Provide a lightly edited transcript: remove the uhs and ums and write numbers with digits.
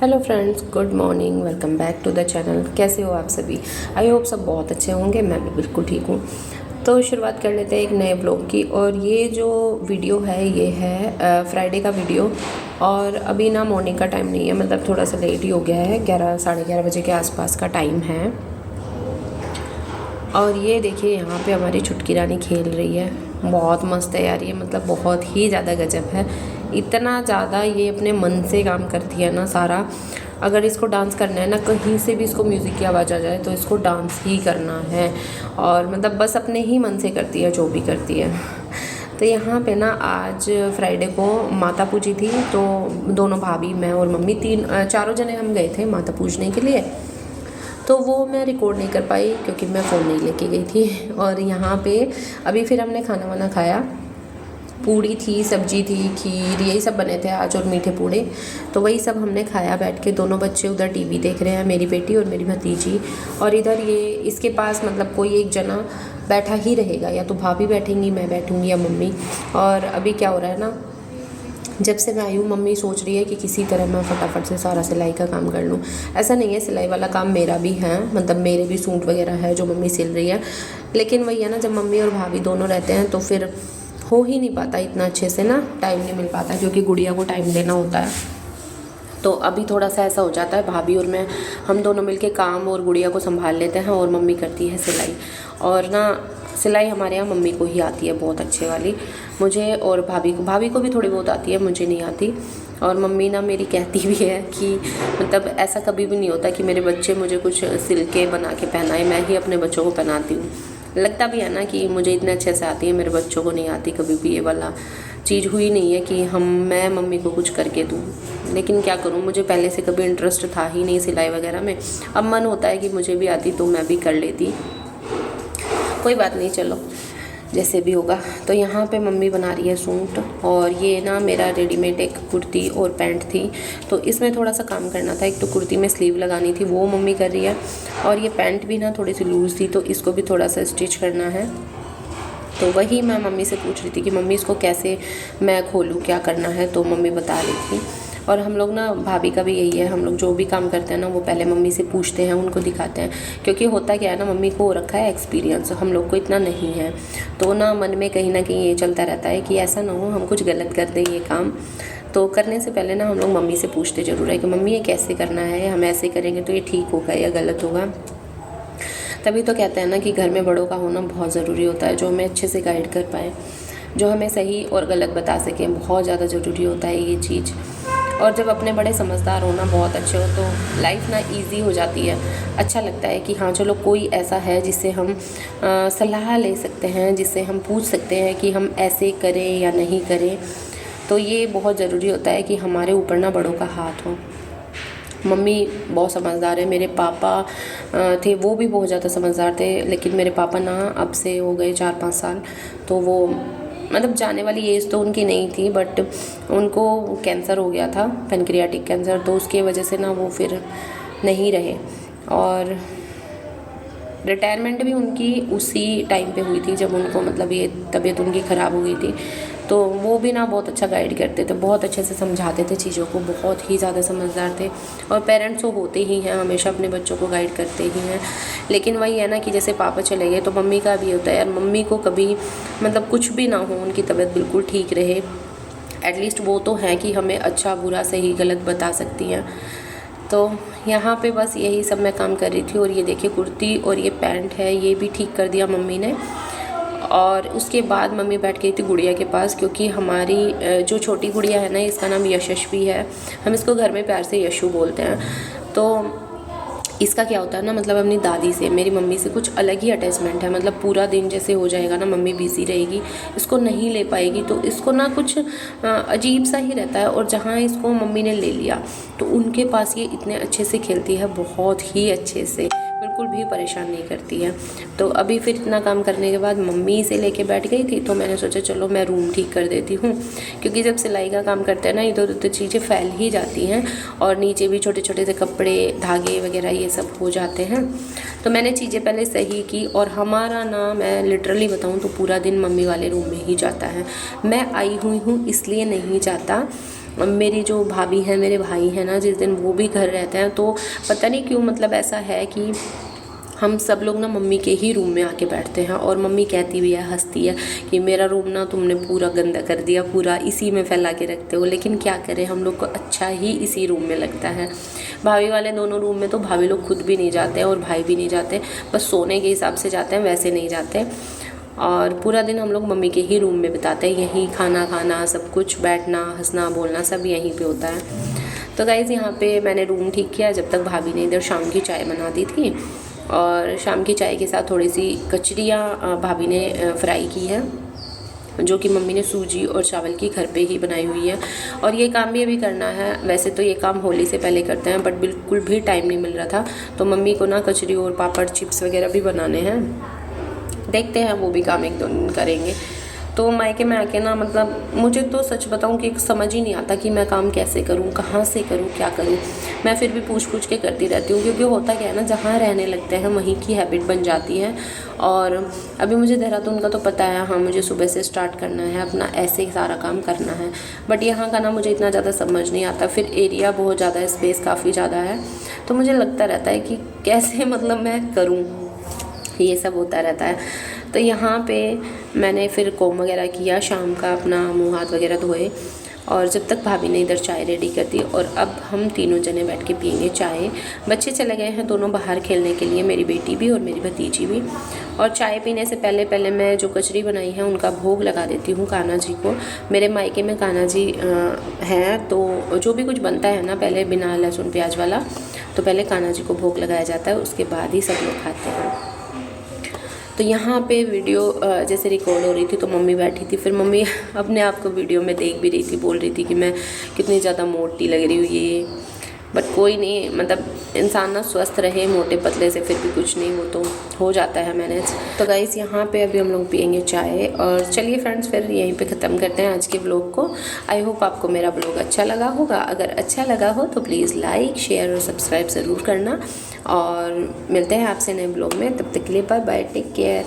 Hello friends, good morning. Welcome back to the channel. कैसे हो आप सभी? आई होप सब बहुत अच्छे होंगे। मैं भी बिल्कुल ठीक हूँ। तो शुरुआत कर लेते हैं एक नए ब्लॉग की। और ये जो वीडियो है ये है फ्राइडे का वीडियो। और अभी ना मॉर्निंग का टाइम नहीं है, मतलब थोड़ा सा लेट ही हो गया है। 11 साढ़े 11 बजे के आसपास का टाइम है। और ये देखिए यहाँ पे हमारी छुटकी रानी खेल रही है। बहुत मस्त है यार ये, मतलब बहुत ही ज़्यादा गजब है। इतना ज़्यादा ये अपने मन से काम करती है ना सारा। अगर इसको डांस करना है ना, कहीं से भी इसको म्यूज़िक की आवाज़ आ जाए तो इसको डांस ही करना है। और मतलब बस अपने ही मन से करती है जो भी करती है। तो यहाँ पे ना आज फ्राइडे को माता पूजी थी, तो दोनों भाभी, मैं और मम्मी, चारों जने हम गए थे माता पूजने के लिए। तो वो मैं रिकॉर्ड नहीं कर पाई क्योंकि मैं फ़ोन नहीं लेके गई थी। और यहाँ पे अभी फिर हमने खाना वाना खाया। पूड़ी थी, सब्जी थी, खीर, यही सब बने थे आज, और मीठे पूड़े। तो वही सब हमने खाया बैठ के। दोनों बच्चे उधर टीवी देख रहे हैं, मेरी बेटी और मेरी भतीजी। और इधर ये इसके पास मतलब कोई एक जना बैठा ही रहेगा, या तो भाभी बैठेंगी, मैं बैठूंगी, या मम्मी। और अभी क्या हो रहा है ना, जब से मैं आई हूँ मम्मी सोच रही है कि किसी तरह मैं फटाफट से सारा सिलाई का काम कर लूँ। ऐसा नहीं है, सिलाई वाला काम मेरा भी है, मतलब मेरे भी सूट वगैरह है जो मम्मी सिल रही है। लेकिन वही है ना, जब मम्मी और भाभी दोनों रहते हैं तो फिर हो ही नहीं पाता इतना अच्छे से ना, टाइम नहीं मिल पाता क्योंकि गुड़िया को टाइम देना होता है। तो अभी थोड़ा सा ऐसा हो जाता है, भाभी और मैं, हम दोनों मिलके काम और गुड़िया को संभाल लेते हैं, और मम्मी करती है सिलाई। और ना सिलाई हमारे यहाँ मम्मी को ही आती है बहुत अच्छे वाली, मुझे और भाभी को भी थोड़ी बहुत आती है, मुझे नहीं आती। और मम्मी ना मेरी कहती भी है कि मतलब ऐसा कभी भी नहीं होता कि मेरे बच्चे मुझे कुछ सिल के बना के पहनाए, मैं ही अपने बच्चों को पहनाती हूँ। लगता भी है ना कि मुझे इतने अच्छे से आती है, मेरे बच्चों को नहीं आती। कभी भी ये वाला चीज़ हुई नहीं है कि मैं मम्मी को कुछ करके दूँ। लेकिन क्या करूँ, मुझे पहले से कभी इंटरेस्ट था ही नहीं सिलाई वगैरह में। अब मन होता है कि मुझे भी आती तो मैं भी कर लेती। कोई बात नहीं, चलो जैसे भी होगा। तो यहाँ पे मम्मी बना रही है सूट। और ये ना मेरा रेडीमेड एक कुर्ती और पैंट थी, तो इसमें थोड़ा सा काम करना था। एक तो कुर्ती में स्लीव लगानी थी, वो मम्मी कर रही है। और ये पैंट भी ना थोड़ी सी लूज़ थी, तो इसको भी थोड़ा सा स्टिच करना है। तो वही मैं मम्मी से पूछ रही थी कि मम्मी इसको कैसे मैं खोलूँ, क्या करना है। तो मम्मी बता रही थी। और हम लोग ना, भाभी का भी यही है, हम लोग जो भी काम करते हैं ना वो पहले मम्मी से पूछते हैं, उनको दिखाते हैं। क्योंकि होता क्या है ना, मम्मी को रखा है एक्सपीरियंस, हम लोग को इतना नहीं है। तो ना मन में कहीं ना कहीं ये चलता रहता है कि ऐसा ना हो हम कुछ गलत कर दें ये काम। तो करने से पहले ना हम लोग मम्मी से पूछते ज़रूर है कि मम्मी ये कैसे करना है, हम ऐसे करेंगे तो ये ठीक होगा या गलत होगा। तभी तो कहते हैं ना कि घर में बड़ों का होना बहुत ज़रूरी होता है, जो हमें अच्छे से गाइड कर पाए, जो हमें सही और गलत बता सकें। बहुत ज़्यादा ज़रूरी होता है ये चीज़। और जब अपने बड़े समझदार होना बहुत अच्छे हो तो लाइफ ना इजी हो जाती है। अच्छा लगता है कि हाँ चलो कोई ऐसा है जिससे हम सलाह ले सकते हैं, जिससे हम पूछ सकते हैं कि हम ऐसे करें या नहीं करें। तो ये बहुत ज़रूरी होता है कि हमारे ऊपर ना बड़ों का हाथ हो। मम्मी बहुत समझदार है, मेरे पापा थे वो भी बहुत ज़्यादा समझदार थे। लेकिन मेरे पापा ना अब से हो गए 4-5 साल, तो वो मतलब जाने वाली एज तो उनकी नहीं थी, बट उनको कैंसर हो गया था, पैनक्रियाटिक कैंसर। तो उसके वजह से ना वो फिर नहीं रहे। और रिटायरमेंट भी उनकी उसी टाइम पे हुई थी जब उनको मतलब ये तबीयत उनकी ख़राब हो गई थी। तो वो भी ना बहुत अच्छा गाइड करते थे, बहुत अच्छे से समझाते थे चीज़ों को, बहुत ही ज़्यादा समझदार थे। और पेरेंट्स तो होते ही हैं, हमेशा अपने बच्चों को गाइड करते ही हैं। लेकिन वही है ना कि जैसे पापा चले गए तो मम्मी का भी होता है यार, मम्मी को कभी मतलब कुछ भी ना हो, उनकी तबीयत बिल्कुल ठीक रहे, एटलीस्ट वो तो है कि हमें अच्छा बुरा सही गलत बता सकती हैं। तो यहाँ पे बस यही सब मैं काम कर रही थी। और ये देखिए कुर्ती और ये पैंट है, ये भी ठीक कर दिया मम्मी ने। और उसके बाद मम्मी बैठ गई थी गुड़िया के पास, क्योंकि हमारी जो छोटी गुड़िया है ना, इसका नाम यशस्वी है, हम इसको घर में प्यार से यशु बोलते हैं। तो इसका क्या होता है ना, मतलब अपनी दादी से, मेरी मम्मी से कुछ अलग ही अटैचमेंट है। मतलब पूरा दिन जैसे हो जाएगा ना, मम्मी बिज़ी रहेगी, इसको नहीं ले पाएगी, तो इसको ना कुछ अजीब सा ही रहता है। और जहाँ इसको मम्मी ने ले लिया तो उनके पास ये इतने अच्छे से खेलती है, बहुत ही अच्छे से, बिल्कुल भी परेशान नहीं करती है। तो अभी फिर इतना काम करने के बाद मम्मी से लेके बैठ गई थी, तो मैंने सोचा चलो मैं रूम ठीक कर देती हूँ। क्योंकि जब सिलाई का काम करते हैं ना, इधर उधर चीज़ें फैल ही जाती हैं, और नीचे भी छोटे छोटे से कपड़े धागे वगैरह ये सब हो जाते हैं। तो मैंने चीज़ें पहले सही की। और हमारा ना, मैं लिटरली बताऊँ तो पूरा दिन मम्मी वाले रूम में ही जाता है। मैं आई हुई हूँ इसलिए नहीं जाता, मेरी जो भाभी है, मेरे भाई है ना, जिस दिन वो भी घर रहते हैं तो पता नहीं क्यों मतलब ऐसा है कि हम सब लोग ना मम्मी के ही रूम में आके बैठते हैं। और मम्मी कहती भी है, हंसती है कि मेरा रूम ना तुमने पूरा गंदा कर दिया, पूरा इसी में फैला के रखते हो। लेकिन क्या करें, हम लोग को अच्छा ही इसी रूम में लगता है। भाभी वाले दोनों रूम में तो भाभी लोग खुद भी नहीं जाते हैं और भाई भी नहीं जाते, बस सोने के हिसाब से जाते हैं, वैसे नहीं जाते। और पूरा दिन हम लोग मम्मी के ही रूम में बिताते हैं, यहीं खाना खाना, सब कुछ, बैठना, हंसना बोलना सब यहीं पे होता है। तो गाइज़ यहाँ पे मैंने रूम ठीक किया जब तक भाभी ने इधर शाम की चाय बना दी थी। और शाम की चाय के साथ थोड़ी सी कचरियाँ भाभी ने फ्राई की है, जो कि मम्मी ने सूजी और चावल की घर पे ही बनाई हुई है। और ये काम भी अभी करना है, वैसे तो ये काम होली से पहले करते हैं, बट बिल्कुल भी टाइम नहीं मिल रहा था। तो मम्मी को ना कचरी और पापड़ चिप्स वगैरह भी बनाने हैं, देखते हैं वो भी काम एक दो दिन करेंगे। तो मायके में आके ना मतलब मुझे तो सच बताऊं कि समझ ही नहीं आता कि मैं काम कैसे करूं, कहाँ से करूं, क्या करूं। मैं फिर भी पूछ के करती रहती हूँ, क्योंकि होता क्या है ना, जहाँ रहने लगते हैं वहीं की हैबिट बन जाती है। और अभी मुझे देहरादून का तो पता है, हाँ मुझे सुबह से स्टार्ट करना है अपना, ऐसे ही सारा काम करना है। बट यहाँ का ना मुझे इतना ज़्यादा समझ नहीं आता, फिर एरिया बहुत ज़्यादा, स्पेस काफ़ी ज़्यादा है, तो मुझे लगता रहता है कि कैसे मतलब मैं करूँ, ये सब होता रहता है। तो यहाँ पे मैंने फिर कोम वगैरह किया, शाम का अपना मुँह हाथ वगैरह धोए, और जब तक भाभी ने इधर चाय रेडी कर दी। और अब हम तीनों जने बैठ के पियेंगे चाय। बच्चे चले गए हैं दोनों बाहर खेलने के लिए, मेरी बेटी भी और मेरी भतीजी भी। और चाय पीने से पहले मैं जो कचरी बनाई है उनका भोग लगा देती हूँ कान्हा जी को। मेरे मायके में कान्हा जी हैं, तो जो भी कुछ बनता है ना, पहले बिना लहसुन प्याज वाला, तो पहले कान्हा जी को भोग लगाया जाता है, उसके बाद ही सब लोग खाते हैं। तो यहाँ पे वीडियो जैसे रिकॉर्ड हो रही थी तो मम्मी बैठी थी, फिर मम्मी अपने आप को वीडियो में देख भी रही थी, बोल रही थी कि मैं कितनी ज़्यादा मोटी लग रही हूँ ये। बट कोई नहीं, मतलब इंसान ना स्वस्थ रहे, मोटे पतले से फिर भी कुछ नहीं, वो तो हो जाता है मैनेज। तो गाइस यहाँ पे अभी हम लोग पियेंगे चाय। और चलिए फ्रेंड्स, फिर यहीं पे ख़त्म करते हैं आज के ब्लॉग को। आई होप आपको मेरा ब्लॉग अच्छा लगा होगा। अगर अच्छा लगा हो तो प्लीज़ लाइक, शेयर और सब्सक्राइब ज़रूर करना। और मिलते हैं आपसे नए ब्लॉग में, तब तक के लिए बाय बाय, टेक केयर।